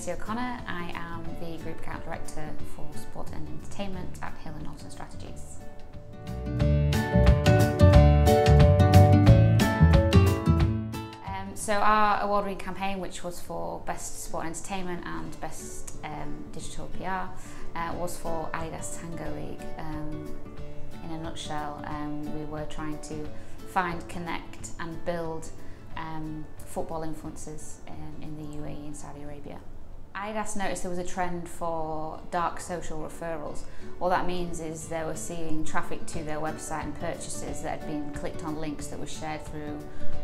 Lucy O'Connor. I am the Group Account Director for Sport and Entertainment at Hill+Knowlton Strategies. So our award-winning campaign, which was for Best Sport and Entertainment and Best Digital PR, was for Adidas Tango League. In a nutshell, we were trying to find, connect and build football influencers in the UAE and Saudi Arabia. Adidas noticed there was a trend for dark social referrals. What that means is they were seeing traffic to their website and purchases that had been clicked on links that were shared through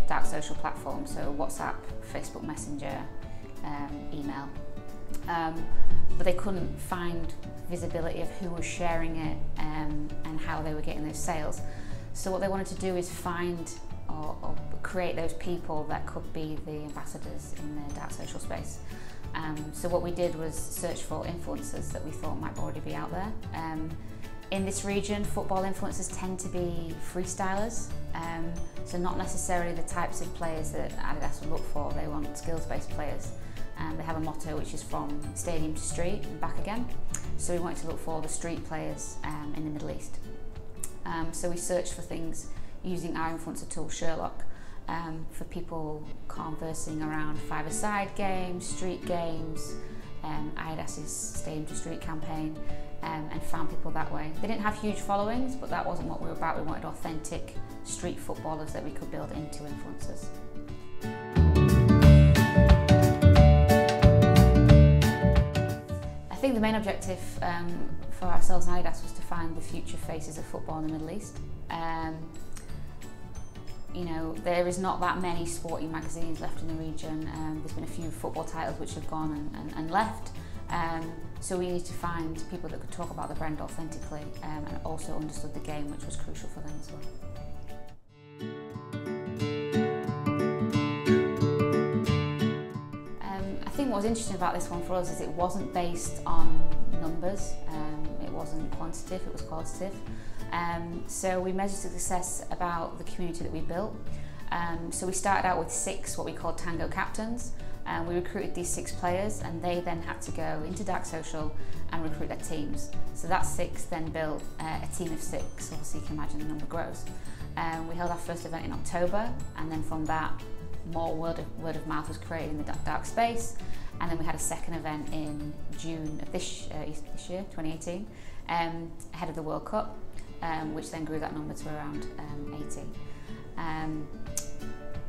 dark social platforms, so WhatsApp, Facebook Messenger, email. But they couldn't find visibility of who was sharing it and how they were getting those sales. So what they wanted to do is find or create those people that could be the ambassadors in the dark social space. So what we did was search for influencers that we thought might already be out there. In this region, football influencers tend to be freestylers, so not necessarily the types of players that Adidas would look for. They want skills-based players. They have a motto which is from stadium to street and back again. So we wanted to look for the street players in the Middle East. So we searched for things using our influencer tool, Sherlock, for people conversing around five-a-side games, street games, Adidas's Stadium to Street campaign, and found people that way. They didn't have huge followings, but that wasn't what we were about. We wanted authentic street footballers that we could build into influencers. I think the main objective for ourselves and Adidas was to find the future faces of football in the Middle East. You know, there is not that many sporting magazines left in the region. There's been a few football titles which have gone and left. So we needed to find people that could talk about the brand authentically and also understood the game, which was crucial for them as well. I think what was interesting about this one for us is it wasn't based on numbers. It wasn't quantitative, it was qualitative. So we measured success about the community that we built. So we started out with 6 what we called Tango captains. We recruited these 6 players and they then had to go into dark social and recruit their teams. So that 6 then built a team of 6, obviously you can imagine the number grows. We held our first event in October, and then from that more word of mouth was created in the dark space, and then we had a second event in June of this year, 2018, ahead of the World Cup. Which then grew that number to around 80.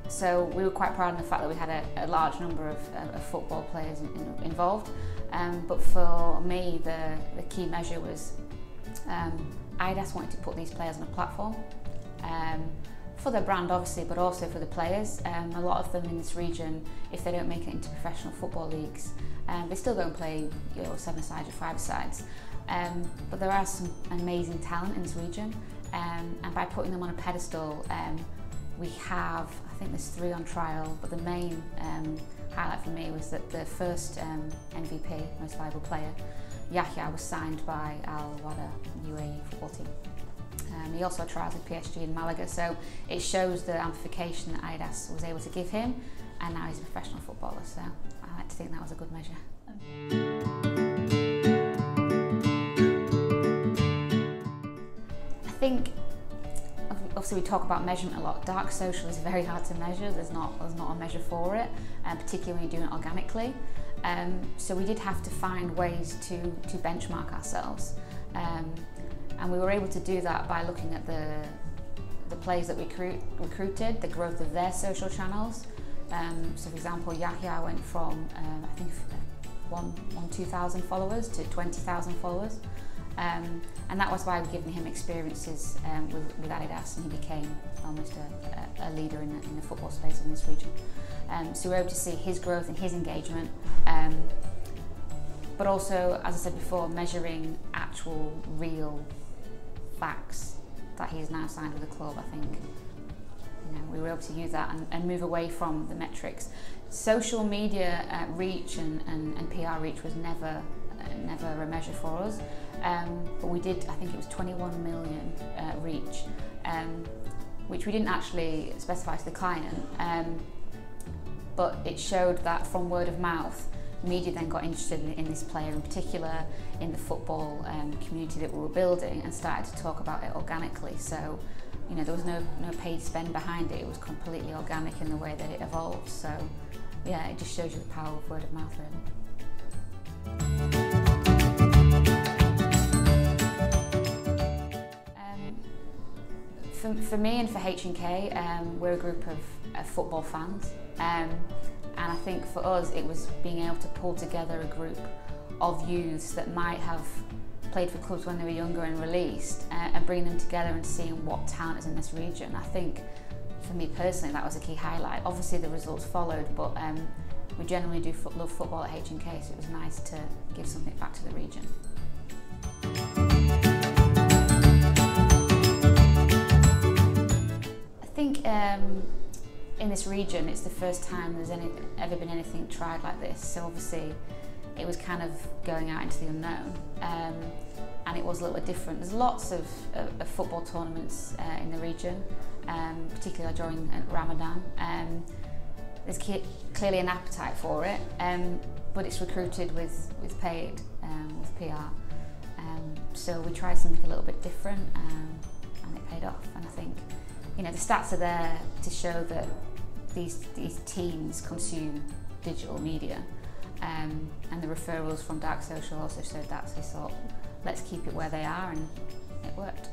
So we were quite proud of the fact that we had a large number of football players involved. But for me, the key measure was Adidas wanted to put these players on a platform for their brand, obviously, but also for the players. A lot of them in this region, if they don't make it into professional football leagues, they still go and play 7-a-sides or 5-a-sides. But there are some amazing talent in this region, and by putting them on a pedestal, we have, I think there's 3 on trial, but the main highlight for me was that the first MVP, most valuable player, Yahya, was signed by Al Wada UAE football team. He also had trials with PSG in Malaga, so it shows the amplification that Adidas was able to give him, and now he's a professional footballer, so I like to think that was a good measure. I think, obviously we talk about measurement a lot. Dark social is very hard to measure. There's not a measure for it, particularly when you're doing it organically. So we did have to find ways to benchmark ourselves. And we were able to do that by looking at the players that we recruited, the growth of their social channels. So for example, Yahya went from, I think, 2,000 followers to 20,000 followers. And that was by giving him experiences with Adidas, and he became almost a leader in the football space in this region. So we were able to see his growth and his engagement, but also, as I said before, measuring actual, real facts that he's now signed with the club. I think we were able to use that and move away from the metrics. Social media reach and PR reach was never a measure for us, but we did, I think it was 21 million reach, which we didn't actually specify to the client, but it showed that from word of mouth media then got interested in this player in particular, in the football community that we were building, and started to talk about it organically. So, you know, there was no paid spend behind it. It was completely organic in the way that it evolved. So, yeah, it just shows you the power of word of mouth, really. For me and for H&K, we're a group of football fans, and I think for us it was being able to pull together a group of youths that might have played for clubs when they were younger and released, and bring them together and seeing what talent is in this region. I think for me personally that was a key highlight. Obviously the results followed, but we generally do love football at H&K, so it was nice to give something back to the region. I think in this region it's the first time there's ever been anything tried like this, so obviously it was kind of going out into the unknown, and it was a little bit different. There's lots of football tournaments in the region, particularly during Ramadan. There's clearly an appetite for it, but it's recruited with paid, with PR. So we tried something a little bit different, and it paid off. And I think, you know, the stats are there to show that these teams consume digital media, and the referrals from dark social also showed that. So we thought, let's keep it where they are, and it worked.